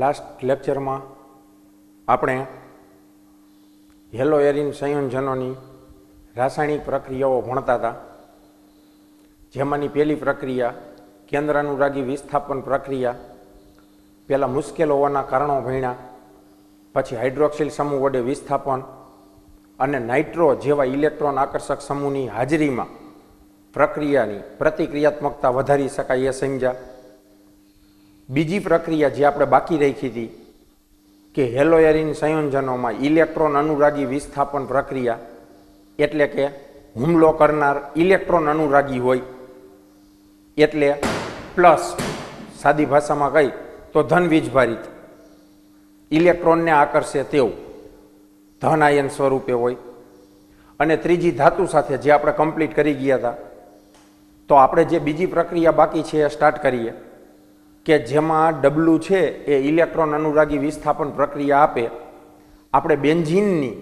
Last lecture में આપણે hello arene સંયોજનોની રાસાયણિક પ્રક્રિયાઓ ભણતા હતા, જેમાંની પહેલી પ્રક્રિયા કેન્દ્રાનુરાગી વિસ્થાપન પ્રક્રિયા. પહેલાં મુશ્કેલ હોવાના કારણો ભણ્યા, પછી હાઇડ્રોક્સિલ સમૂહ વડે વિસ્થાપન અને નાઇટ્રો જેવા ઇલેક્ટ્રોન આકર્ષક સમૂહની હાજરીમાં પ્રક્રિયાની પ્રતિક્રિયાત્મકતા વધારી શકાય એ સમજ્યા. બીજી પ્રક્રિયા જે આપણે બાકી રાખી હતી કે હેલો એરિન સંયોજનોમાં ઇલેક્ટ્રોન અનુરાગી વિસ્થાપન પ્રક્રિયા, એટલે કે હુમલો કરનાર ઇલેક્ટ્રોન અનુરાગી હોય, એટલે પ્લસ, સાદી ભાષામાં કહી તો ધન વીજભારિત, ઇલેક્ટ્રોનને આકર્ષે તેવું ધન આયન સ્વરૂપે હોય. અને ત્રીજી ધાતુ સાથે જે આપણે કમ્પ્લીટ કરી ગયા હતા, તો આપણે જે બીજી પ્રક્રિયા બાકી છે એ સ્ટાર્ટ કરીએ કે જેમાં ડબલું છે એ ઇલેક્ટ્રોન અનુરાગી વિસ્થાપન પ્રક્રિયા આપે. આપણે બેન્ઝીનની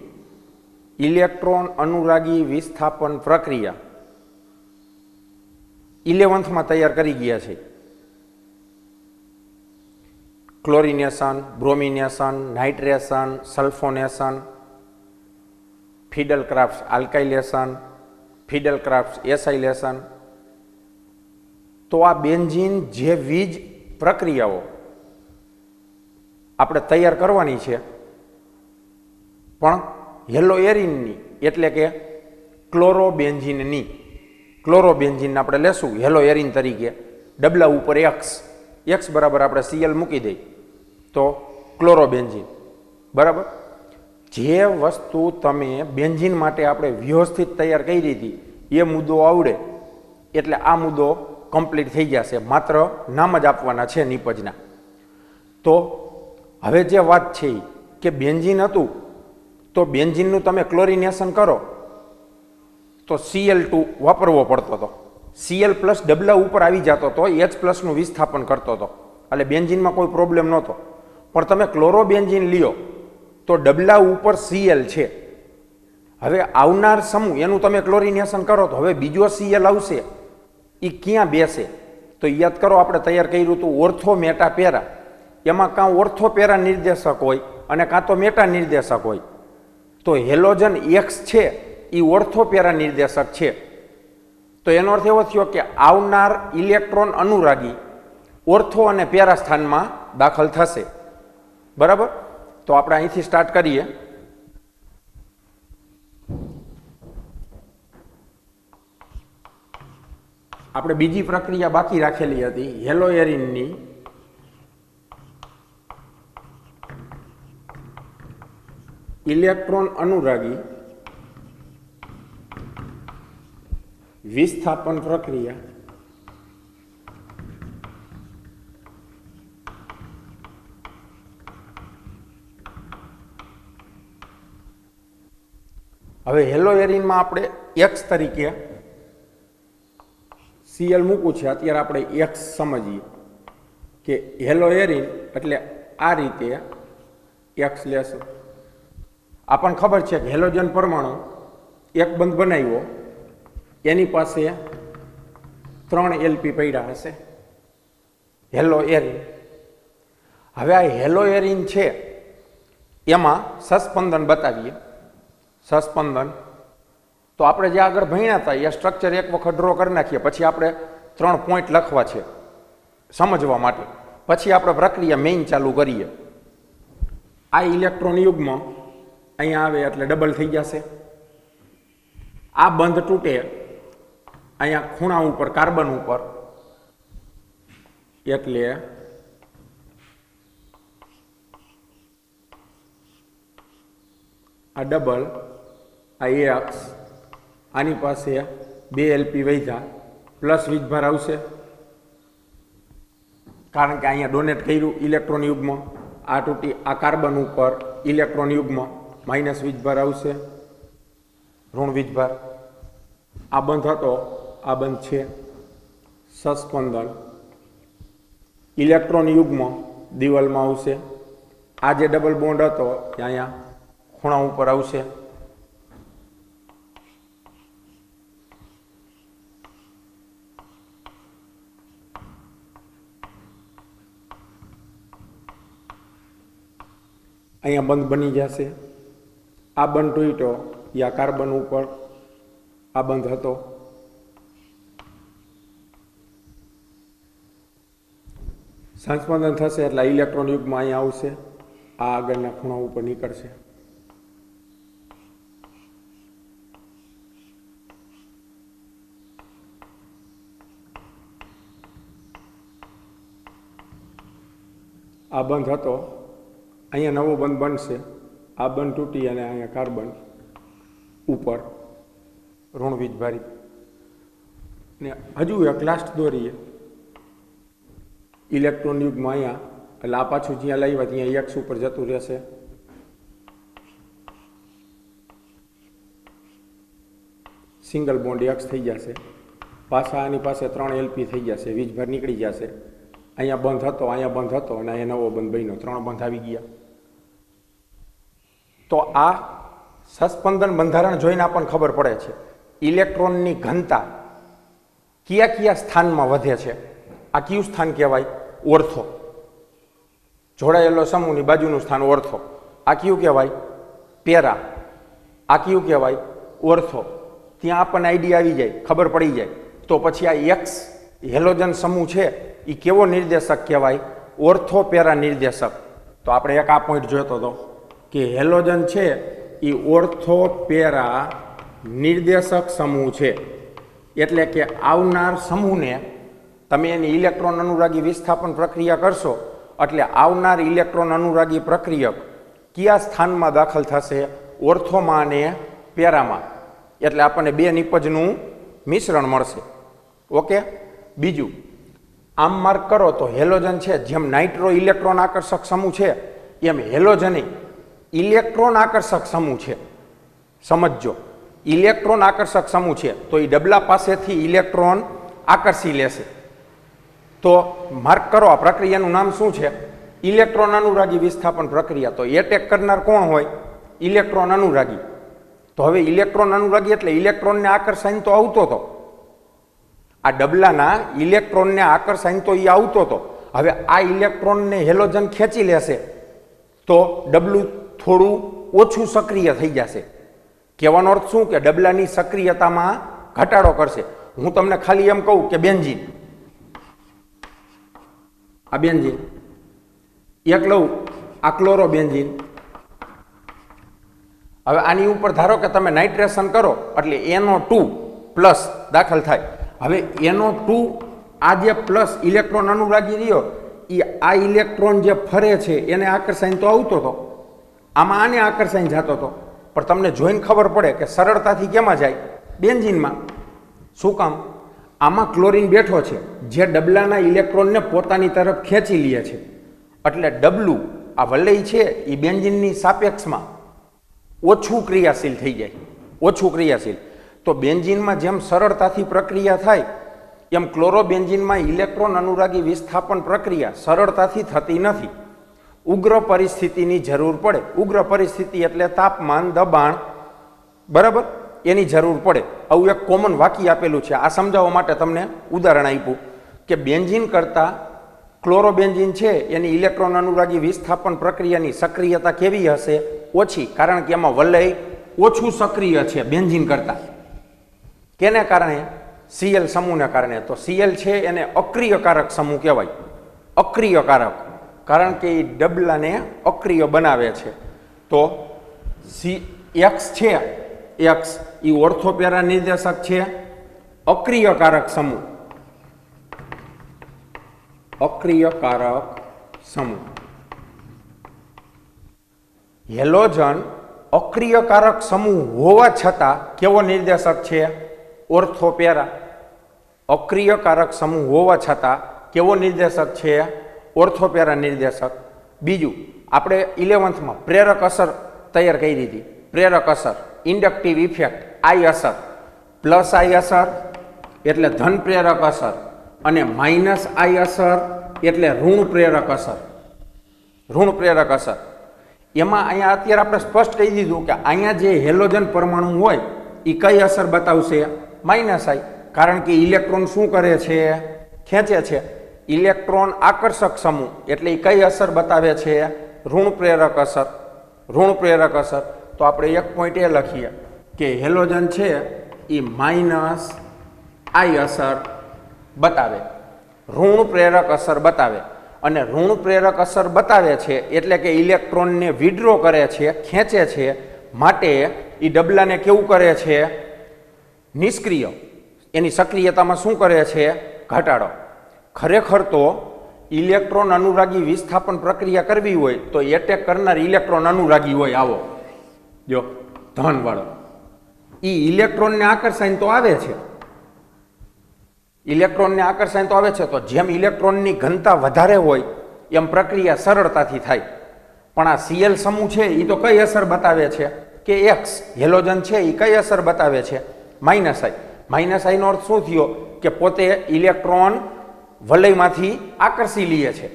ઇલેક્ટ્રોન અનુરાગી વિસ્થાપન પ્રક્રિયા 11th તૈયાર કરી ગયા છે. Chlorination, bromination, nitration, sulphonation, Friedel Crafts alkylation, Friedel Crafts acylation. તો આ બેન્ઝીન જે વીજ પ્રક્રિયાઓ આપણે તૈયાર કરવાની છે, પણ હેલો એરિનની એટલે કે ક્લોરોબેન્ઝીનની, ક્લોરોબેન્ઝીન આપણે લેશું હેલો એરિન તરીકે. ડબલા ઉપર એક્સ બરાબર આપણે સીએલ મૂકી દઈ તો ક્લોરોબેન્ઝીન બરાબર. જે વસ્તુ તમે બેન્ઝીન માટે આપણે વ્યવસ્થિત તૈયાર કરી હતી એ મુદ્દો આવડે એટલે આ મુદ્દો કમ્પ્લીટ થઈ જશે, માત્ર નામ જ આપવાના છે નિપજના. તો હવે જે વાત છે કે બેન્ઝીન હતું, તો બેન્ઝીનનું તમે ક્લોરિનેશન કરો તો Cl2 વાપરવો પડતો હતો. Cl પ્લસ ડબલા ઉપર આવી જતો હતો, H+નું વિસ્થાપન કરતો હતો, એટલે બેન્ઝીનમાં કોઈ પ્રોબ્લેમ નહોતો. પણ તમે ક્લોરોબેન્ઝીન લ્યો તો ડબલા ઉપર Cl છે. હવે આવનાર સમૂહ એનું તમે ક્લોરિનેશન કરો તો હવે બીજો Cl આવશે, એ ક્યાં બેસે? તો યાદ કરો આપણે તૈયાર કર્યું હતું ઓર્થો મેટા પેરા. એમાં કાં ઓર્થો પેરા નિર્દેશક હોય અને કાં તો મેટા નિર્દેશક હોય. તો હેલોજન એક્સ છે એ ઓર્થો પેરા નિર્દેશક છે. તો એનો અર્થ એવો થયો કે આવનાર ઇલેક્ટ્રોન અનુરાગી ઓર્થો અને પેરા સ્થાનમાં દાખલ થશે. બરાબર. તો આપણે અહીંથી સ્ટાર્ટ કરીએ. આપણે બીજી પ્રક્રિયા બાકી રાખેલી હતી હેલો એરિનની ઇલેક્ટ્રોન અનુરાગી વિસ્થાપન પ્રક્રિયા. હવે હેલો એરિનમાં આપણે એક્સ તરીકે Cl મૂકવું છે. અત્યારે આપણે એક્સ સમજીએ કે હેલો એરિન એટલે આ રીતે એક્સ લેશું. આપણને ખબર છે કે હેલોજન પરમાણુ એક બંધ બનાવ્યો, એની પાસે 3 LP પડ્યા હશે, હેલો એરિન. હવે આ હેલો એરિન છે એમાં સસ્પંદન બતાવીએ. સસ્પંદન તો આપણે જે આગળ ભણ્યા હતા એ સ્ટ્રક્ચર એક વખત ડ્રો કરી નાખીએ, પછી આપણે 3 પોઈન્ટ લખવા છે સમજવા માટે. પછી આપણે પ્રક્રિયા મેઇન ચાલુ કરીએ. આ ઇલેક્ટ્રોન યુગ્મ અહીંયા આવે એટલે ડબલ થઈ જશે. આ બંધ તૂટે અહીંયા ખૂણા ઉપર કાર્બન ઉપર, એટલે આ ડબલ, આ એક્સ, આની પાસે 2 LP વધ્યા, પ્લસ વીજભાર આવશે કારણ કે અહીંયા ડોનેટ કર્યું ઇલેક્ટ્રોન યુગ્મ. આ તૂટી આ કાર્બન ઉપર ઇલેક્ટ્રોન યુગ્મ, માઇનસ વીજભાર આવશે, ઋણ વીજભાર. આ બંધ હતો, આ બંધ છે. સસ્પંદન ઇલેક્ટ્રોન યુગ્મ દિવાલમાં આવશે. આ જે ડબલ બોન્ડ હતો અહીંયા ખૂણા ઉપર આવશે. અહીંયા બંધ બની જશે, આ બંધ તૂટ્યો, યા કાર્બન ઉપર આ બંધ હતો, સંસ્પંદન થશે એટલે ઇલેક્ટ્રોન યુગમાં અહીંયા આવશે, આ આગળના ખૂણા ઉપર નીકળશે. આ બંધ હતો, અહીંયા નવો બંધ બનશે, આ બંધ તૂટી અને અહીંયા કાર્બન ઉપર ઋણ વીજભારિત. ને હજુ એક લાસ્ટ દોરીએ ઇલેક્ટ્રોન યુગમાં અહીંયા, એટલે આ પાછું જ્યાં લાવ્યા ત્યાં એક્સ ઉપર જતું રહેશે, સિંગલ બોન્ડ એક્સ થઈ જશે, પાછા આની પાસે 3 એલપી થઈ જશે, વીજભાર નીકળી જશે. અહીંયા બંધ હતો, અહીંયા બંધ હતો અને અહીંયા નવો બંધ બન્યો, 3 બંધ આવી ગયા. તો આ સસ્પંદન બંધારણ જોઈને આપણને ખબર પડે છે ઇલેક્ટ્રોનની ઘનતા કયા કયા સ્થાનમાં વધે છે. આ કયું સ્થાન કહેવાય? ઓર્થો. જોડાયેલો સમૂહની બાજુનું સ્થાન ઓર્થો. આ કયું કહેવાય? પેરા. આ કયું કહેવાય? ઓર્થો. ત્યાં આપણને આઈડિયા આવી જાય, ખબર પડી જાય. તો પછી આ એક્સ હેલોજન સમૂહ છે એ કેવો નિર્દેશક કહેવાય? ઓર્થો પેરા નિર્દેશક. તો આપણે એક આ પોઈન્ટ જોતો હતો કે હેલોજન છે એ ઓર્થો પેરા નિર્દેશક સમૂહ છે. એટલે કે આવનાર સમૂહને તમે એની ઇલેક્ટ્રોન અનુરાગી વિસ્થાપન પ્રક્રિયા કરશો એટલે આવનાર ઇલેક્ટ્રોન અનુરાગી પ્રક્રિયક કયા સ્થાનમાં દાખલ થશે? ઓર્થોમાં અને પેરામાં. એટલે આપણને 2 નિપજનું મિશ્રણ મળશે. ઓકે. બીજું, આમ માર્ક કરો તો હેલોજન છે જેમ નાઇટ્રો ઇલેક્ટ્રોન આકર્ષક સમૂહ છે એમ હેલોજન ઇલેક્ટ્રોન આકર્ષક સમૂહ છે. સમજજો, ઇલેક્ટ્રોન આકર્ષક સમૂહ છે તો એ ડબલા પાસેથી ઇલેક્ટ્રોન આકર્ષી લેશે. તો માર્ક કરો આ પ્રક્રિયાનું નામ શું છે? ઇલેક્ટ્રોન અનુરાગી વિસ્થાપન પ્રક્રિયા. તો એટેક કરનાર કોણ હોય? ઇલેક્ટ્રોન અનુરાગી. તો હવે ઇલેક્ટ્રોન અનુરાગી એટલે ઇલેક્ટ્રોનને આકર્ષાઈને તો આવતો હતો, આ ડબલાના ઇલેક્ટ્રોનને આકર્ષાઈને તો એ આવતો હતો. હવે આ ઇલેક્ટ્રોનને હેલોજન ખેંચી લેશે તો ડબલું થોડું ઓછું સક્રિય થઈ જશે. કહેવાનો અર્થ શું કે ડબલાની સક્રિયતામાં ઘટાડો કરશે. હું તમને ખાલી એમ કહું કે બેન્ઝીન, આ બેન્ઝીન એક લઉં, આ ક્લોરો બેન્ઝીન. હવે આની ઉપર ધારો કે તમે નાઇટ્રેશન કરો એટલે NO2+ દાખલ થાય. હવે NO2 આ જે પ્લસ ઇલેક્ટ્રોન અનુરાગી રહ્યો એ આ ઇલેક્ટ્રોન જે ફરે છે એને આકર્ષાઈને તો આવતો હતો, આમાં આને આકર્ષાઈને જતો હતો. પણ તમને જોઈને ખબર પડે કે સરળતાથી કેમાં જાય? બેન્ઝીનમાં. શું કામ? આમાં ક્લોરીન બેઠો છે જે ડબલાના ઇલેક્ટ્રોનને પોતાની તરફ ખેંચી લે છે. એટલે ડબલું આ વલય છે એ બેન્ઝીનની સાપેક્ષમાં ઓછું ક્રિયાશીલ થઈ જાય, ઓછું ક્રિયાશીલ. તો બેન્ઝીનમાં જેમ સરળતાથી પ્રક્રિયા થાય એમ ક્લોરોબેન્ઝીનમાં ઇલેક્ટ્રોન અનુરાગી વિસ્થાપન પ્રક્રિયા સરળતાથી થતી નથી. ઉગ્ર પરિસ્થિતિની જરૂર પડે. ઉગ્ર પરિસ્થિતિ એટલે તાપમાન, દબાણ, બરાબર, એની જરૂર પડે. આવું એક કોમન વાક્ય આપેલું છે. આ સમજાવવા માટે તમને ઉદાહરણ આપ્યું કે બેન્ઝીન કરતાં ક્લોરોબેન્ઝીન છે એની ઇલેક્ટ્રોન અનુરાગી વિસ્થાપન પ્રક્રિયાની સક્રિયતા કેવી હશે? ઓછી. કારણ કે એમાં વલય ઓછું સક્રિય છે બેન્ઝીન કરતાં. કેને કારણે? Cl સમૂહને કારણે. તો Cl છે એને અક્રિયકારક સમૂહ કહેવાય. અક્રિયકારક, કારણ કે એ ડબલાને અક્રિય બનાવે છે. તો X છે, X એ ઓર્થોપેરા નિર્દેશક છે, અક્રિયકારક સમૂહ. અક્રિયકારક સમૂહ. હેલોજન અક્રિયકારક સમૂહ હોવા છતાં કેવો નિર્દેશક છે? ઓર્થોપેરા. અક્રિયકારક સમૂહ હોવા છતાં કેવો નિર્દેશક છે? ઓર્થોપેરા નિર્દેશક. બીજું, આપણે 11th પ્રેરક અસર તૈયાર કરી હતી. પ્રેરક અસર, ઇન્ડક્ટિવ ઇફેક્ટ, આઈ અસર. પ્લસ આઈ અસર એટલે ધન પ્રેરક અસર અને માઇનસ આઈ અસર એટલે ઋણ પ્રેરક અસર. ઋણ પ્રેરક અસર. એમાં અહીંયા અત્યારે આપણે સ્પષ્ટ કહી દીધું કે અહીંયા જે હેલોજન પરમાણુ હોય એ કઈ અસર બતાવશે? માઇનસ આઈ. કારણ કે ઇલેક્ટ્રોન શું કરે છે? ખેંચે છે. ઇલેક્ટ્રોન આકર્ષક સમૂહ એટલે એ કઈ અસર બતાવે છે? ઋણ પ્રેરક અસર. ઋણ પ્રેરક અસર, તો આપણે એક પોઈન્ટ એ લખીએ કે હેલોજન છે એ માઇનસ આઈ અસર બતાવે, ઋણ પ્રેરક અસર બતાવે. અને ઋણ પ્રેરક અસર બતાવે છે એટલે કે ઇલેક્ટ્રોનને વિડ્રો કરે છે, ખેંચે છે, માટે એ ડબલાને કેવું કરે છે? નિષ્ક્રિય. એની સક્રિયતામાં શું કરે છે? ઘટાડો. ખરેખર તો ઇલેક્ટ્રોન અનુરાગી વિસ્થાપન પ્રક્રિયા કરવી હોય તો એટેક કરનાર ઇલેક્ટ્રોન અનુરાગી હોય. આવો જો ધનવાળો, એ ઇલેક્ટ્રોનને આકર્ષાઈને તો આવે છે, ઇલેક્ટ્રોનને આકર્ષાઈને તો આવે છે. તો જેમ ઇલેક્ટ્રોનની ઘનતા વધારે હોય એમ પ્રક્રિયા સરળતાથી થાય. પણ આ સીએલ સમૂહ છે એ તો કઈ અસર બતાવે છે કે એક્સ હેલોજન છે એ કઈ અસર બતાવે છે? માઇનસ આઈ. માઇનસ આઈનો અર્થ શું થયો? કે પોતે ઇલેક્ટ્રોન વલયમાંથી આકર્ષી લે છે,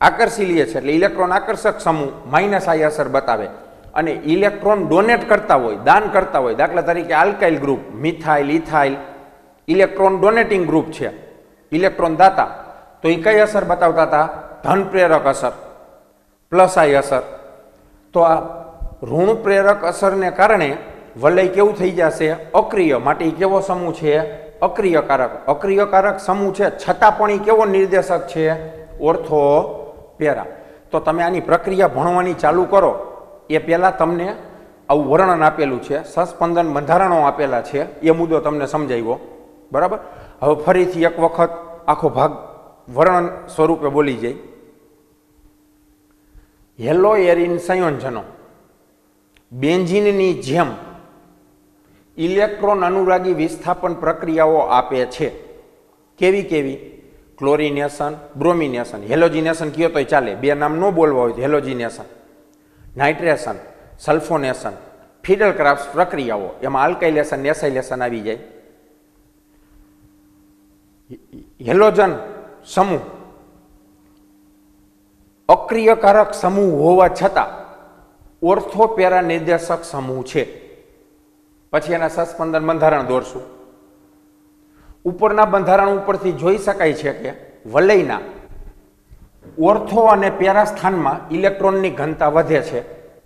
આકર્ષી લે છે. એટલે ઇલેક્ટ્રોન આકર્ષક સમૂહ માઇનસ આઈ અસર બતાવે. અને ઇલેક્ટ્રોન ડોનેટ કરતા હોય, દાન કરતા હોય, દાખલા તરીકે alkyl group, methyl, ethyl, electron donating group છે, ઇલેક્ટ્રોન દાતા, તો એ કઈ અસર બતાવતા હતા? ધન પ્રેરક અસર, પ્લસ આઈ અસર. તો આ ઋણ પ્રેરક અસરને કારણે વલય કેવું થઈ જશે? અક્રિય. માટે એ કેવો સમૂહ છે? અક્રિયકારક. અક્રિયકારક સમૂહ છે છતાં પણ એ કેવો નિર્દેશક છે? Ortho para. તો તમે આની પ્રક્રિયા ભણવાની ચાલુ કરો એ પહેલા તમને આવું વર્ણન આપેલું છે, સસ્પંદન બંધારણો આપેલા છે, એ મુદ્દો તમને સમજાવ્યો. બરાબર. હવે ફરીથી એક વખત આખો ભાગ વર્ણન સ્વરૂપે બોલી જાય. હેલો એરિન સંયોજનો બેન્ઝીનની જેમ ઇલેક્ટ્રોન અનુરાગી વિસ્થાપન પ્રક્રિયાઓ આપે છે. કેવી કેવી? Chlorination, bromination. હેલોજિનેશન કયો તોય ચાલે, બે નામ ન બોલવા હોય તો હેલોજિનેશન, નાઇટ્રેશન, સલ્ફોનેશન, ફિડલ ક્રાફ્ટ પ્રક્રિયાઓ, એમાં આલ્કાઇલેશન, એસાઇલેશન આવી જાય. હેલોજન સમૂહ અક્રિયકારક સમૂહ હોવા છતાં ઓર્થોપેરા નિર્દેશક સમૂહ છે. પછી એના સસ્પંદન બંધારણ દોરશું. ઉપરના બંધારણ ઉપરથી જોઈ શકાય છે કે વલયના ઓર્થો અને પેરા સ્થાનમાં ઇલેક્ટ્રોનની ઘનતા વધે છે.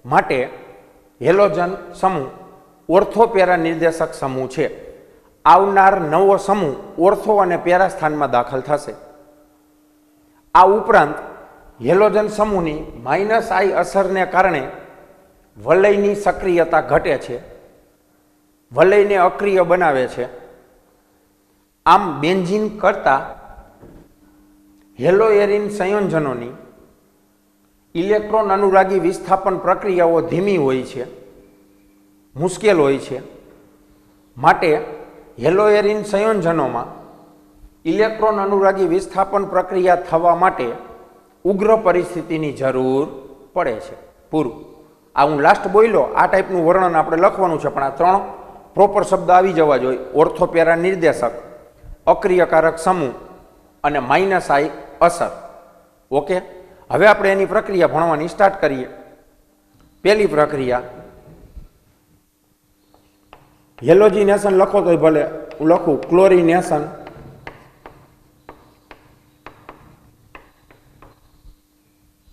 માટે હેલોજન સમૂહ ઓર્થોપેરા નિર્દેશક સમૂહ છે. આવનાર નવો સમૂહ ઓર્થો અને પેરા સ્થાનમાં દાખલ થશે. આ ઉપરાંત હેલોજન સમૂહની માઇનસ આઈ અસરને કારણે વલયની સક્રિયતા ઘટે છે, વલયને અક્રિય બનાવે છે. આમ બેન્ઝીન કરતા હેલો એરિન સંયોજનોની ઇલેક્ટ્રોન અનુરાગી વિસ્થાપન પ્રક્રિયાઓ ધીમી હોય છે, મુશ્કેલ હોય છે. માટે હેલો એરિન સંયોજનોમાં ઇલેક્ટ્રોન અનુરાગી વિસ્થાપન પ્રક્રિયા થવા માટે ઉગ્ર પરિસ્થિતિની જરૂર પડે છે. પૂરું. આ હું લાસ્ટ બોલ્યો આ ટાઈપનું વર્ણન આપણે લખવાનું છે, પણ આ ત્રણ પ્રોપર શબ્દ આવી જવા જોઈએ. ઓર્થોપેરા નિર્દેશક, અક્રિયકારક સમૂહ અને માઇનસ આઈ અસર. ઓકે. હવે આપણે એની પ્રક્રિયા ભણવાની સ્ટાર્ટ કરીએ. પહેલી પ્રક્રિયા હેલોજિનેશન લખો તો ભલે, હું લખું ક્લોરિનેશન.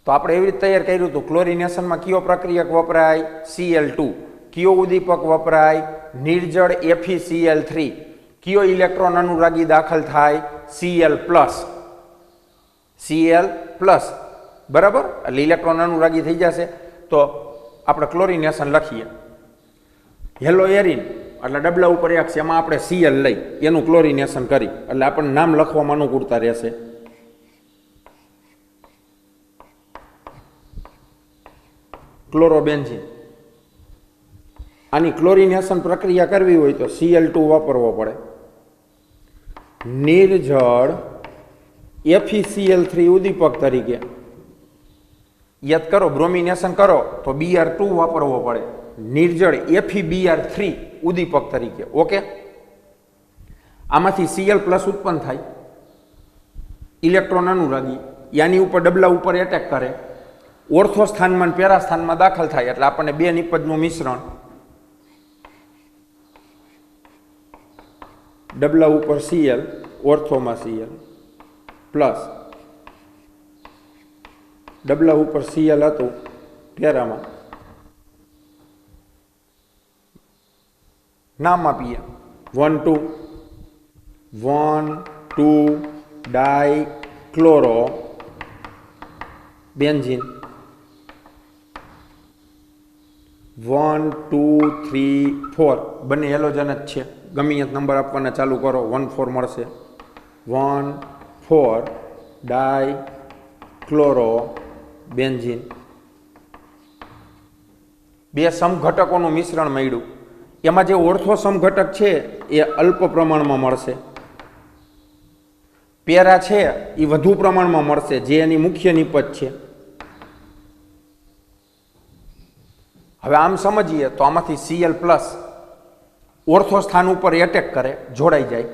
તો આપણે એવી રીતે તૈયાર કર્યું હતું. ક્લોરિનેશનમાં કયો પ્રક્રિયક વપરાય? Cl2. કયો ઉદ્દીપક વપરાય? નિર્જળ FeCl3. કયો ઇલેક્ટ્રોન અનુરાગી દાખલ થાય? Cl+. Cl+. બરાબર. એટલે ઇલેક્ટ્રોન અનુરાગી થઈ જશે. તો આપણે ક્લોરિનેશન લખીએ. હેલો એરિન એટલે ડબલા ઉપર એક છે, એમાં આપણે Cl લઈ એનું ક્લોરિનેશન કરી એટલે આપણને નામ લખવામાં અનુકૂળતા રહેશે. ક્લોરોબેન્ઝીન. આની ક્લોરિનેશન પ્રક્રિયા કરવી હોય તો Cl2 વાપરવો પડે. નિર્જળ FeCl3 ઉદ્દીપક તરીકે યાદ કરો. બ્રોમિનેશન કરો તો Br2 વાપરવો પડે. નિર્જળ FeBr3 ઉદ્દીપક તરીકે. ઓકે. આમાંથી Cl+ ઉત્પન્ન થાય, ઇલેક્ટ્રોન અનુરાગી યાની ઉપર ડબલા ઉપર એટેક કરે, ઓર્થો સ્થાનમાં પેરા સ્થાનમાં દાખલ થાય એટલે આપણને બે નિપજનું મિશ્રણ, ડબલા ઉપર Cl, ઓર્થોમાં Cl પ્લસ ડબલા ઉપર Cl હતું પેરામાં નામ આપીએ 1 2 ડાયક્લોરો બેન્ઝીન 1 2 3 4 બંને હેલોજન જ છે. ગમે એ નંબર આપવાના ચાલુ કરો 1 4 મળશે. 1 4 ડાયક્લોરો બેન્ઝીન. બે સમઘટકોનું મિશ્રણ મળ્યું. એમાં જે ઓર્થો સમઘટક છે એ અલ્પ પ્રમાણમાં મળશે. પેરા છે એ વધુ પ્રમાણમાં મળશે, જે એની મુખ્ય નિપજ છે. હવે આમ સમજીએ તો આમાંથી Cl પ્લસ ઓર્થો સ્થાન ઉપર એટેક કરે, જોડાઈ જાય.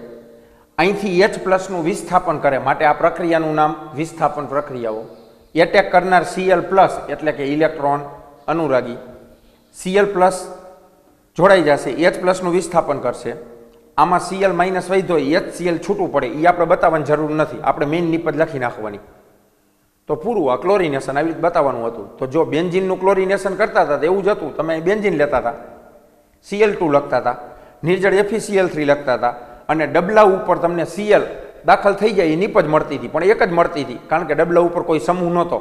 અહીંથી H પ્લસનું વિસ્થાપન કરે, માટે આ પ્રક્રિયાનું નામ વિસ્થાપન પ્રક્રિયાઓ. એટેક કરનાર Cl પ્લસ એટલે કે ઇલેક્ટ્રોન અનુરાગી. Cl પ્લસ જોડાઈ જશે, H પ્લસનું વિસ્થાપન કરશે. આમાં Cl માઇનસ વધ્યો હોય, HCl છૂટું પડે, એ આપણે બતાવવાની જરૂર નથી, આપણે મેઇન નિપજ લખી નાખવાની. તો પૂરું આ ક્લોરિનેશન આવી રીતે બતાવવાનું હતું. તો જો બેન્ઝીનનું ક્લોરિનેશન કરતા હતા તો એવું જ હતું, તમે બેન્ઝીન લેતા હતા, Cl2 લખતા હતા, નિર્જળ FeCl3 લખતા હતા, અને ડબલા ઉપર તમને Cl દાખલ થઈ જાય એ નિપજ મળતી હતી, પણ એક જ મળતી હતી, કારણ કે ડબલા ઉપર કોઈ સમૂહ નહોતો.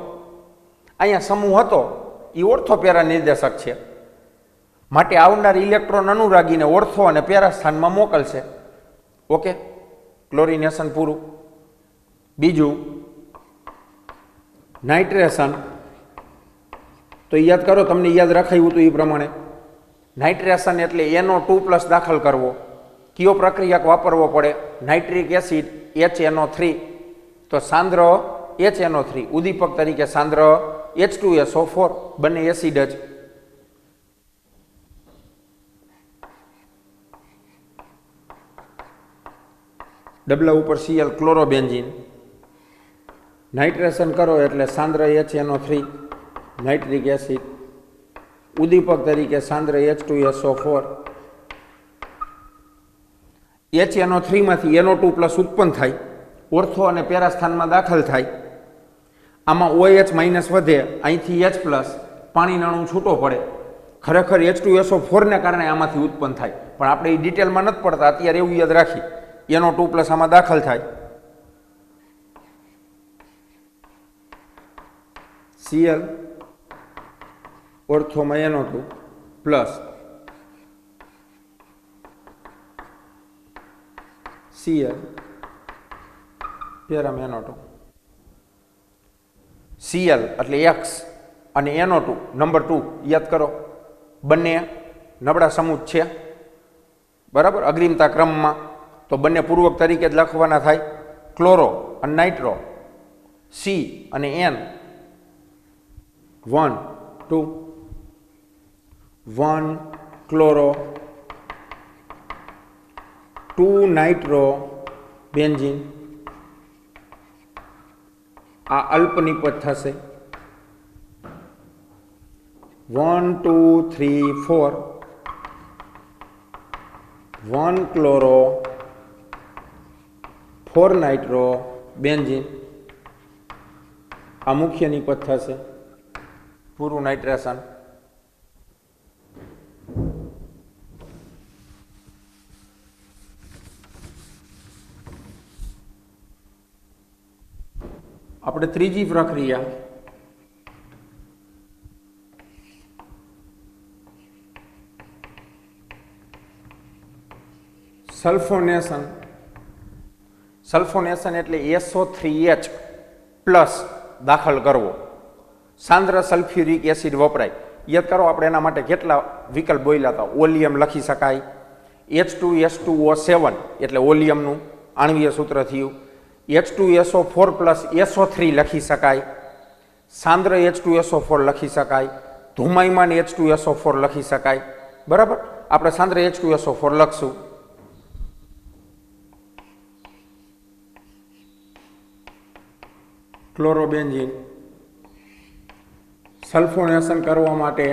અહીંયા સમૂહ હતો, એ ઓર્થો પેરા નિર્દેશક છે, માટે આવનાર ઇલેક્ટ્રોન અનુરાગીને ઓર્થો અને પેરા સ્થાનમાં મોકલશે. ઓકે, ક્લોરિનેશન પૂરું. બીજું નાઇટ્રેશન. તો યાદ કરો, તમને યાદ રખાયું હતું એ પ્રમાણે. નાઇટ્રેશન એટલે NO2 પ્લસ દાખલ કરવો. કયો પ્રક્રિયક વાપરવો પડે? Nitric acid HNO3. તો સાંદ્ર HNO3, ઉદ્દીપક તરીકે સાંદ્ર H2SO4, બંને એસિડ જ. ડબલા ઉપર Cl ક્લોરોબેન્ઝીન. નાઇટ્રેશન કરો એટલે સાંદ્ર HNO3 નાઇટ્રિક એસિડ, ઉદ્દીપક તરીકે સાંદ્ર H2SO4. HNO3 માંથી NO2 પ્લસ ઉત્પન્ન થાય, ઓર્થો અને પેરા સ્થાનમાં દાખલ થાય. આમાં OH માઇનસ વધે, અહીંથી H પ્લસ, પાણીનો અણુ છૂટો પડે. ખરેખર H2SO4 ને કારણે આમાંથી ઉત્પન્ન થાય, પણ આપણે એ ડિટેલમાં નથી પડતા, અત્યારે એવું યાદ રાખી. NO2 પ્લસ આમાં દાખલ થાય, Cl ઓર્થોમાં NO2 plus Cl પેરામાં NO2. Cl એટલે X અને NO2 નંબર 2 યાદ કરો, બંને નબળા સમૂહ છે, બરાબર, અગ્રિમતા ક્રમમાં. તો બંને પૂર્વક તરીકે જ લખવાના થાય. ક્લોરો અને નાઇટ્રો, C અને N, 1 2 1 ક્લોરો 2 નાઇટ્રો બેન્ઝીન. આ અલ્પ નિપજ થશે. 1 2 3 4 1 ક્લોરો 4 નાઇટ્રો બેન્ઝીન. આ મુખ્ય નિપજ થશે. પૂરું નાઇટ્રેશન. આપણે ત્રીજી પ્રક્રિયા સલ્ફોનેશન. સલ્ફોનેશન એટલે SO3H પ્લસ દાખલ કરવો. સાંદ્ર સલ્ફ્યુરિક એસિડ વપરાય. યાદ કરો, આપણે એના માટે કેટલા વિકલ્પ બોલ્યા હતા. ઓલિયમ લખી શકાય, H2S2O7 એટલે ઓલિયમનું આણ્વીય સૂત્ર થયું. H2SO4 પ્લસ SO3 લખી શકાય, સાંદ્ર H2SO4 લખી શકાય, ધુમાયમાન H2SO4 લખી શકાય. બરાબર, આપણે સાંદ્ર H2SO4 લખશું. ક્લોરોબેન્ઝીન. સલ્ફોનેશન કરવા માટે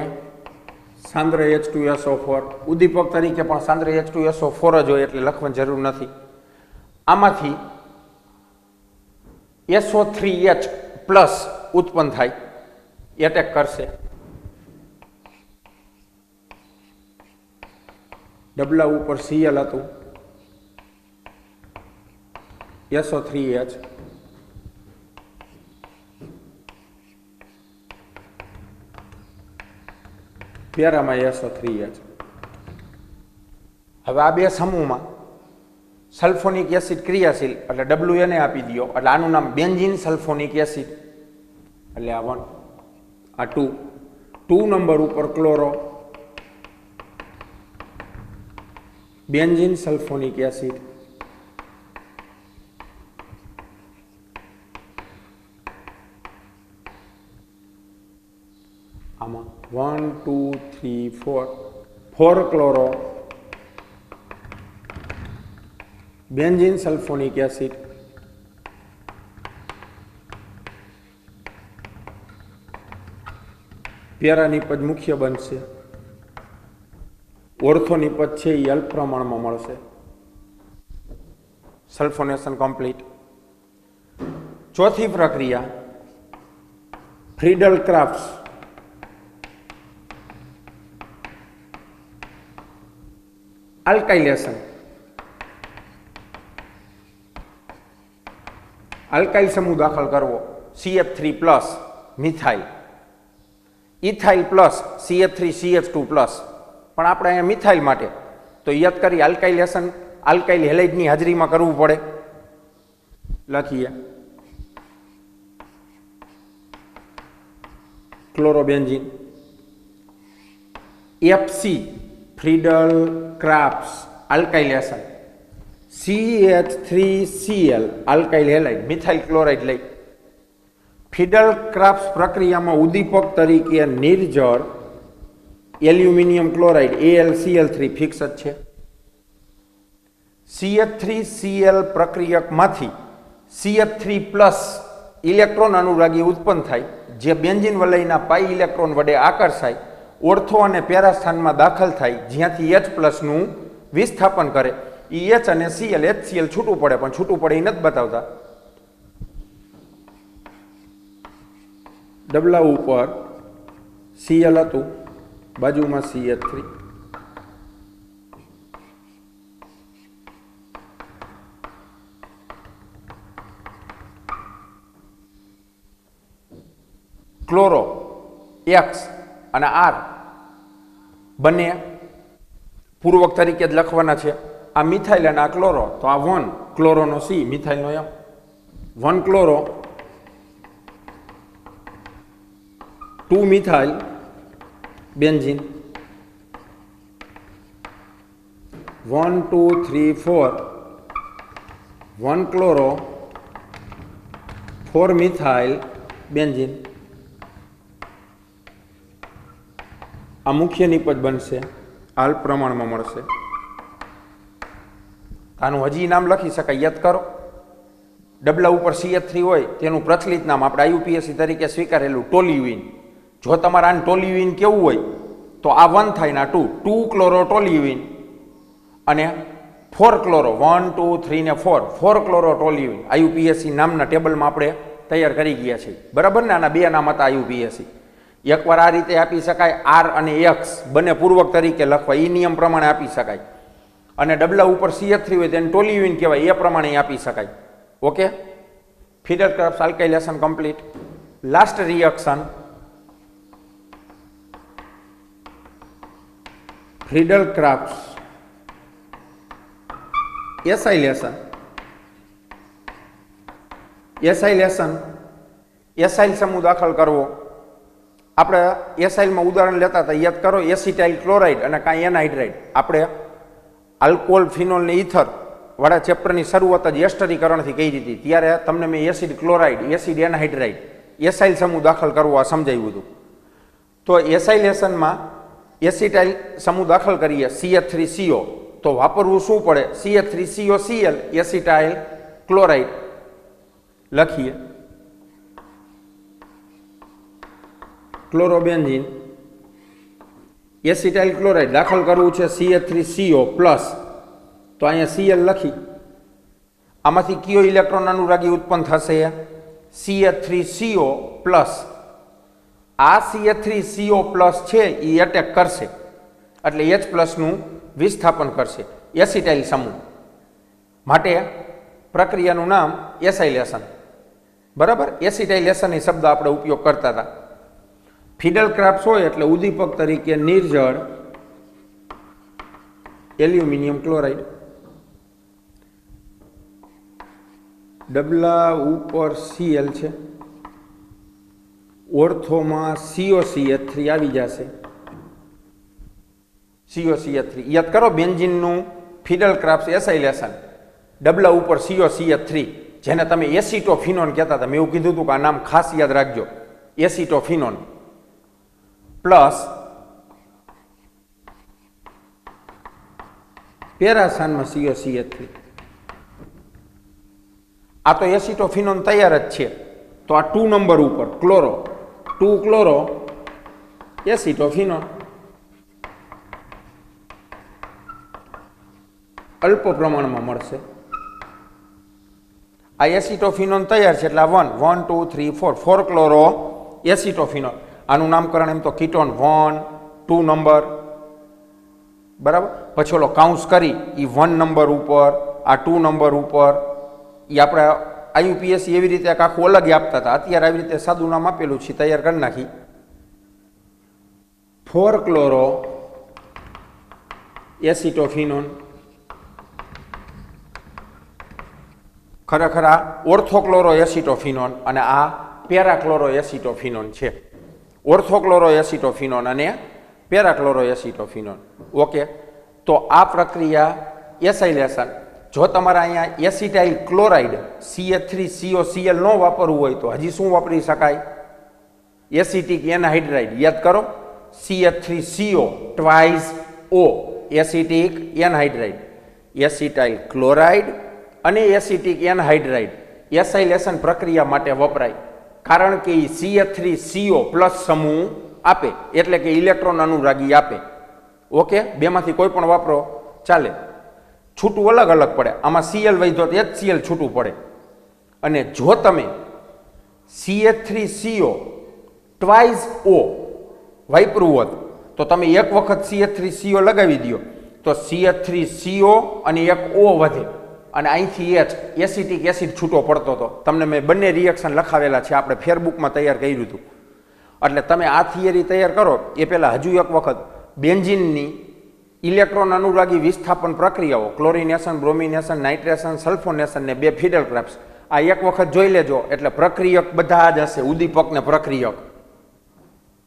સાંદ્ર H2SO4, ઉદ્દીપક તરીકે પણ સાંદ્ર H2SO4 જ હોય એટલે લખવાની જરૂર નથી. આમાંથી SO3H પ્લસ ઉત્પન્ન થાય, એટેક કરશે. ડબલા ઉપર Cl હતું, SO3H, પેરામાં SO3H. હવે આ બે સમૂહમાં સલ્ફોનિક એસિડ ક્રિયાશીલ એટલે ડબલ્યુ એને આપી દો એટલે આનું નામ બેન્ઝીન સલ્ફોનિક એસિડ એટલે આ 1, આ 2, 2 નંબર ઉપર ક્લોરો બેન્ઝીન સલ્ફોનિક એસિડ, આમાં 1 2 3 4 4 chloro benzene sulphonic acid, para નિપજ મુખ્ય બનશે, ઓર્થો નિપજ છે એ અલ્પ પ્રમાણમાં મળશે. Sulphonation complete. ચોથી પ્રક્રિયા ફ્રીડલ ક્રાફ્ટ્સ આલ્કાઇલેશન. આલ્કાઇલ સમૂહ દાખલ કરવો, CH3+ methyl, ethyl plus CH3CH2+, પણ આપણે અહીંયા મિથાઇલ માટે તો યાદ કરી આલ્કાઇલેશન આલ્કાઇલ હેલાઇડની હાજરીમાં કરવું પડે. લખીએ chlorobenzene, FC Friedel Crafts alkylation, CH3Cl alkyl halide methyl chloride લઈ. ફ્રીડલ ક્રાફ્ટ્સ પ્રક્રિયામાં ઉદ્દીપક તરીકે નિર્જળ એલ્યુમિનિયમ ક્લોરાઇડ AlCl3 ફિક્સ જ છે. CH3Cl પ્રક્રિયકમાંથી CH3+ ઇલેક્ટ્રોન અનુરાગી ઉત્પન્ન થાય જે બેન્ઝીન વલયના પાઈ ઇલેક્ટ્રોન વડે આકર્ષાય, ઓર્થો અને પેરા સ્થાનમાં દાખલ થાય, જ્યાંથી H+ નું વિસ્થાપન કરે. H અને Cl HCl છૂટું પડે, પણ છૂટું પડે એ નથી બતાવતા. ડબલા ઉપર Cl હતું, બાજુમાં CH3, ક્લોરો X અને R બંને પૂર્વક તરીકે જ લખવાના છે. આ મિથાઇલ અને આ ક્લોરો, તો આ 1 ક્લોરોનો C, મિથાઇલનો M, 1 chloro 2 methyl benzene, 1 2 3 4 1 chloro 4 methyl benzene. આ મુખ્ય નિપજ બનશે, અલ્પ પ્રમાણમાં મળશે. આનું હજી નામ લખી શકાય, યાદ કરો. ડબલા ઉપર CH3 હોય તેનું પ્રચલિત નામ આપણે IUPAC તરીકે સ્વીકારેલું ટોલ્યુઇન. જો તમારે આને ટોલ્યુઇન કેવું હોય તો આ 1 થાય ને આ 2 ક્લોરો ટોલ્યુઇન અને 4 ક્લોરો 1 2 3 ને 4 ક્લોરો ટોલ્યુઇન IUPAC નામના ટેબલમાં આપણે તૈયાર કરી ગયા છીએ. બરાબર ને? આના બે નામ હતા IUPAC. એકવાર આ રીતે આપી શકાય, R અને X બંને પૂર્વક તરીકે લખવા, એ નિયમ પ્રમાણે આપી શકાય. અને ડબલા ઉપર CH3 હોય તેને ટોલ્યુઇન કહેવાય, એ પ્રમાણે આપી શકાય. Okay, Friedel Crafts alkylation complete. Last reaction Friedel Crafts acylation. Acyl સમૂહ દાખલ કરવો. આપણે એસાઇલમાં ઉદાહરણ લેતા હતા, યાદ કરો, એસિટાઇલ ક્લોરાઇડ અને કાંઈ એનહાઇડ્રાઇડ. આપણે આલ્કોહોલ, ફિનોલ ને ઇથર વાળા ચેપ્ટરની શરૂઆત જ એસ્ટરીકરણથી કરી હતી. ત્યારે તમને મેં acid chloride, acid anhydride, acyl સમૂહ દાખલ કરવો આ સમજાવ્યું હતું. તો એસાઇલેશનમાં એસિટાઇલ સમૂહ દાખલ કરીએ CH3CO, તો વાપરવું શું પડે? CH3COCl એસિટાઇલ ક્લોરાઇડ લખીએ. ક્લોરોબેન્ઝીન, એસિટાઇલ ક્લોરાઇડ દાખલ કરવું છે CH3CO+, તો અહીંયા Cl લખી. આમાંથી કયો ઇલેક્ટ્રોન અનુરાગી ઉત્પન્ન થશે? CH3CO+. આ CH3CO+ છે એ એટેક કરશે એટલે H+ નું વિસ્થાપન કરશે એસિટાઇલ સમૂહ, માટે પ્રક્રિયાનું નામ એસાઇલેશન. બરાબર, એસિટાઇલેશન એ શબ્દ આપણે ઉપયોગ કરતા હતા. ફિડલ ક્રાફ્ટ હોય એટલે ઉદ્દીપક તરીકે નિર્જળ એલ્યુમિનિયમ ક્લોરાઇડ, ડબલા ઉપર Cl છે, ઓર્થોમાં COCH3 આવી જશે. COCH3 યાદ કરો, બેન્ઝીનનું ફિડલ ક્રાફ્ટ એસાઇલેશન, ડબલા ઉપર COCH3, જેને તમે એસિટોફિનોન કહેતા હતા. મેં એવું કીધું હતું કે આ નામ ખાસ યાદ રાખજો, એસિટોફિનોન પ્લસ પેરાસાનમાં COCH3. આ તો એસિટોફિનોન તૈયાર જ છે. તો આ 2 નંબર ઉપર ક્લોરો, 2 ક્લોરો એસિટોફિનોન, અલ્પ પ્રમાણમાં મળશે. આ એસિટોફિનોન તૈયાર છે એટલે આ 1 2 3 4 4 ક્લોરો એસિટોફિનોન. આનું નામકરણ એમ તો કીટોન 1 2 નંબર, બરાબર. પછી ઓલો કાઉન્સ કરી એ 1 નંબર ઉપર, આ 2 નંબર ઉપર. એ આપણે IUPAC એવી રીતે આખું અલગ આપતા હતા. અત્યારે આવી રીતે સાદું નામ આપેલું છે, તૈયાર કરી નાખી. 4 ક્લોરો એસિટોફિનોન, ખરેખર આ ઓર્થોક્લોરો એસિટોફિનોન અને આ પેરાક્લોરો એસિટોફિનોન છે. ઓર્થોક્લોરો એસિટોફિનોન અને પેરાક્લોરો એસિટોફિનોન. ઓકે, તો આ પ્રક્રિયા એસાઇલેશન. જો તમારે અહીંયા એસિટાઇલ ક્લોરાઇડ CH3COCl ન વાપરવું હોય તો હજી શું વાપરી શકાય? Acetic anhydride. યાદ કરો, CH3CO twice O, acetic anhydride. Acetyl chloride અને એસિટિક એનહાઇડ્રાઇડ એસાઇલેશન પ્રક્રિયા માટે વપરાય, કારણ કે એ CH3CO+ સમૂહ આપે, એટલે કે ઇલેક્ટ્રોન અનુરાગી આપે. ઓકે, બેમાંથી કોઈ પણ વાપરો ચાલે, છૂટું અલગ અલગ પડે. આમાં Cl વધ્યો તો HCl છૂટું પડે. અને જો તમે CH3CO ટ્વાઇસ O વાપરવું હોત તો તમે એક વખત CH3CO લગાવી દો તો CH3CO અને એક O વધે અને અહીંથી H એસિટિક એસિડ છૂટો પડતો હતો. તમને મેં બંને રિએક્શન લખાવેલા છે, આપણે ફેરબુકમાં તૈયાર કર્યું હતું. એટલે તમે આ થિયરી તૈયાર કરો એ પહેલાં હજુ એક વખત બેન્ઝીનની ઇલેક્ટ્રોન અનુરાગી વિસ્થાપન પ્રક્રિયાઓ, ક્લોરિનેશન, બ્રોમિનેશન, નાઇટ્રેશન, સલ્ફોનેશન ને 2 ફિડલ ક્રાફ્ટ્સ, આ એક વખત જોઈ લેજો એટલે પ્રક્રિયક બધા જ હશે, ઉદ્દીપક ને પ્રક્રિયક.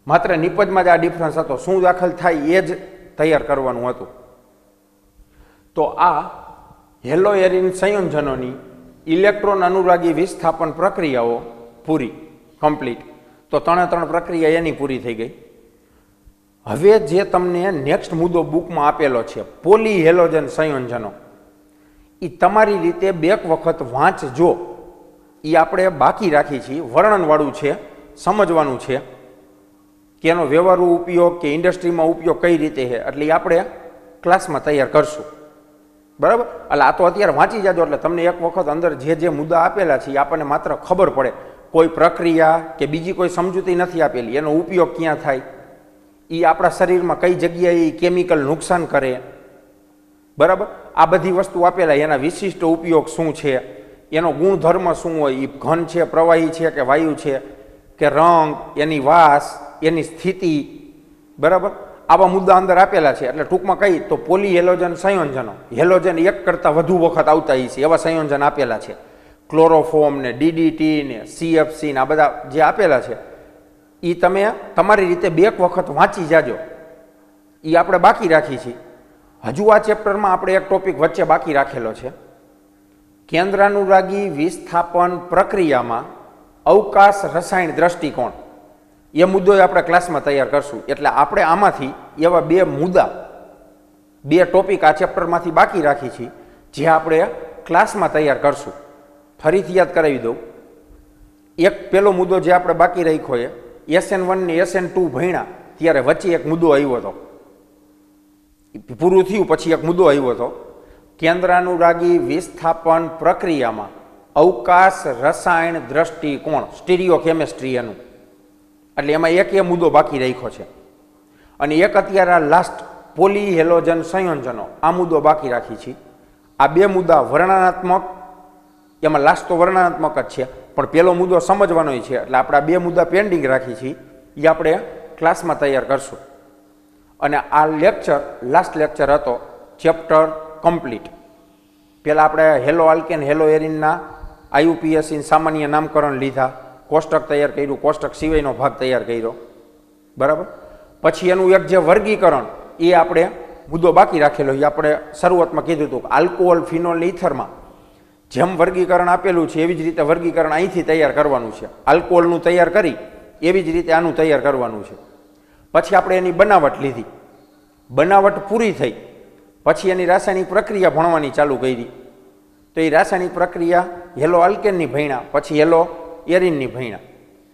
માત્ર નિપજમાં જ આ ડિફરન્સ હતો, શું દાખલ થાય એ જ તૈયાર કરવાનું હતું. તો આ હેલો એરિન સંયોજનોની ઇલેક્ટ્રોન અનુરાગી વિસ્થાપન પ્રક્રિયાઓ પૂરી, કમ્પ્લીટ. તો 3 પ્રક્રિયા એની પૂરી થઈ ગઈ. હવે જે તમને નેક્સ્ટ મુદ્દો બુકમાં આપેલો છે, પોલી હેલોજન સંયોજનો, એ તમારી રીતે 2 વખત વાંચજો. એ આપણે બાકી રાખી છીએ, વર્ણનવાળું છે, સમજવાનું છે કે એનો વ્યવહારુ ઉપયોગ કે ઇન્ડસ્ટ્રીમાં ઉપયોગ કઈ રીતે છે. એટલે એ આપણે ક્લાસમાં તૈયાર કરશું, બરાબર. એટલે આ તો અત્યારે વાંચી જાજો એટલે તમને એક વખત અંદર જે મુદ્દા આપેલા છે એ આપણને માત્ર ખબર પડે. કોઈ પ્રક્રિયા કે બીજી કોઈ સમજૂતી નથી આપેલી, એનો ઉપયોગ ક્યાં થાય, એ આપણા શરીરમાં કઈ જગ્યાએ કેમિકલ નુકસાન કરે, બરાબર. આ બધી વસ્તુ આપેલા, એના વિશિષ્ટ ઉપયોગ શું છે, એનો ગુણધર્મ શું હોય, એ ઘન છે, પ્રવાહી છે કે વાયુ છે, કે રંગ, એની વાસ, એની સ્થિતિ, બરાબર. આવા મુદ્દા અંદર આપેલા છે. એટલે ટૂંકમાં કહી તો પોલી હેલોજન સંયોજનો, હેલોજન એક કરતાં વધુ વખત આવતા છે એવા સંયોજન આપેલા છે. ક્લોરોફોર્મ ને DDT ને CFC ને આ બધા જે આપેલા છે એ તમે તમારી રીતે 2 વખત વાંચી જાજો. એ આપણે બાકી રાખી છીએ. હજુ આ ચેપ્ટરમાં આપણે એક ટોપિક વચ્ચે બાકી રાખેલો છે, કેન્દ્રાનુરાગી વિસ્થાપન પ્રક્રિયામાં અવકાશ રસાયણ દ્રષ્ટિકોણ. એ મુદ્દો આપણે ક્લાસમાં તૈયાર કરશું. એટલે આપણે આમાંથી એવા 2 મુદ્દા, 2 ટોપિક આ ચેપ્ટરમાંથી બાકી રાખી છીએ, જે આપણે ક્લાસમાં તૈયાર કરશું. ફરીથી યાદ કરાવી દઉં. એક પહેલો મુદ્દો જે આપણે બાકી રાખ્યો એ SN1 ને SN2 ભણ્યા ત્યારે વચ્ચે એક મુદ્દો આવ્યો હતો, પૂરું થયું પછી એક મુદ્દો આવ્યો હતો, કેન્દ્રાનુરાગી વિસ્થાપન પ્રક્રિયામાં અવકાશ રસાયણ દ્રષ્ટિકોણ, સ્ટીરિયો કેમેસ્ટ્રી એનું. એટલે એમાં એક એ મુદ્દો બાકી રાખ્યો છે. અને એક અત્યારે આ લાસ્ટ પોલીહેલોજન સંયોજનો આ મુદ્દો બાકી રાખી છીએ. આ બે મુદ્દા વર્ણનાત્મક, એમાં લાસ્ટ તો વર્ણનાત્મક જ છે, પણ પેલો મુદ્દો સમજવાનો છે. એટલે આપણે આ બે મુદ્દા પેન્ડિંગ રાખી છીએ, એ આપણે ક્લાસમાં તૈયાર કરશું. અને આ લેક્ચર લાસ્ટ લેક્ચર હતો ચેપ્ટર કમ્પ્લીટ. પહેલાં આપણે હેલો આલ્કેન હેલો એરિનના IUPAC સામાન્ય નામકરણ લીધા, કોષ્ટક તૈયાર કર્યું, કોષ્ટક સિવાયનો ભાગ તૈયાર કર્યો, બરાબર. પછી એનું એક જે વર્ગીકરણ એ આપણે મુદ્દો બાકી રાખેલો, એ આપણે શરૂઆતમાં કીધું હતું કે આલ્કોહોલ ફિનોલ ઇથરમાં જેમ વર્ગીકરણ આપેલું છે એવી જ રીતે વર્ગીકરણ અહીંથી તૈયાર કરવાનું છે. આલ્કોહોલનું તૈયાર કરી એવી જ રીતે આનું તૈયાર કરવાનું છે. પછી આપણે એની બનાવટ લીધી, બનાવટ પૂરી થઈ પછી એની રાસાયણિક પ્રક્રિયા ભણવાની ચાલુ કરી. તો એ રાસાયણિક પ્રક્રિયા હેલો આલ્કેનની ભણ્યા, પછી હેલો એરિનની ભણ્યા,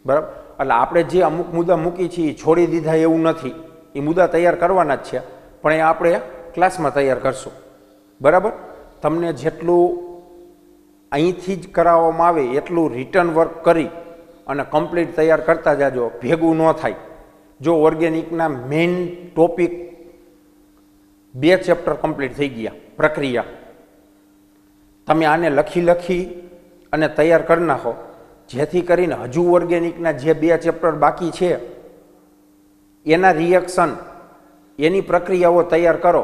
બરાબર. એટલે આપણે જે અમુક મુદ્દા મૂકી છીએ એ છોડી દીધા એવું નથી, એ મુદ્દા તૈયાર કરવાના જ છે, પણ એ આપણે ક્લાસમાં તૈયાર કરશું, બરાબર. તમને જેટલું અહીંથી જ કરાવવામાં આવે એટલું રિટર્ન વર્ક કરી અને કમ્પ્લીટ તૈયાર કરતા જાજો, ભેગું ન થાય. જો ઓર્ગેનિકના મેઇન ટોપિક 2 ચેપ્ટર કમ્પ્લીટ થઈ ગયા પ્રક્રિયા, તમે આને લખી અને તૈયાર કરી નાખો, જેથી કરીને હજુ ઓર્ગેનિકના જે 2 ચેપ્ટર બાકી છે એના રિએક્શન, એની પ્રક્રિયાઓ તૈયાર કરો,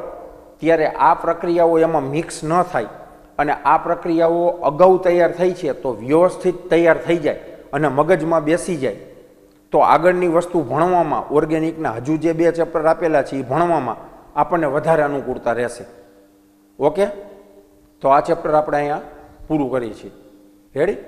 ત્યારે આ પ્રક્રિયાઓ એમાં મિક્સ ન થાય અને આ પ્રક્રિયાઓ અગાઉ તૈયાર થઈ છે તો વ્યવસ્થિત તૈયાર થઈ જાય અને મગજમાં બેસી જાય, તો આગળની વસ્તુ ભણવામાં ઓર્ગેનિકના હજુ જે 2 ચેપ્ટર આપેલા છે એ ભણવામાં આપણને વધારે અનુકૂળતા રહેશે. ઓકે, તો આ ચેપ્ટર આપણે અહીંયા પૂરું કરીએ છીએ. રેડી?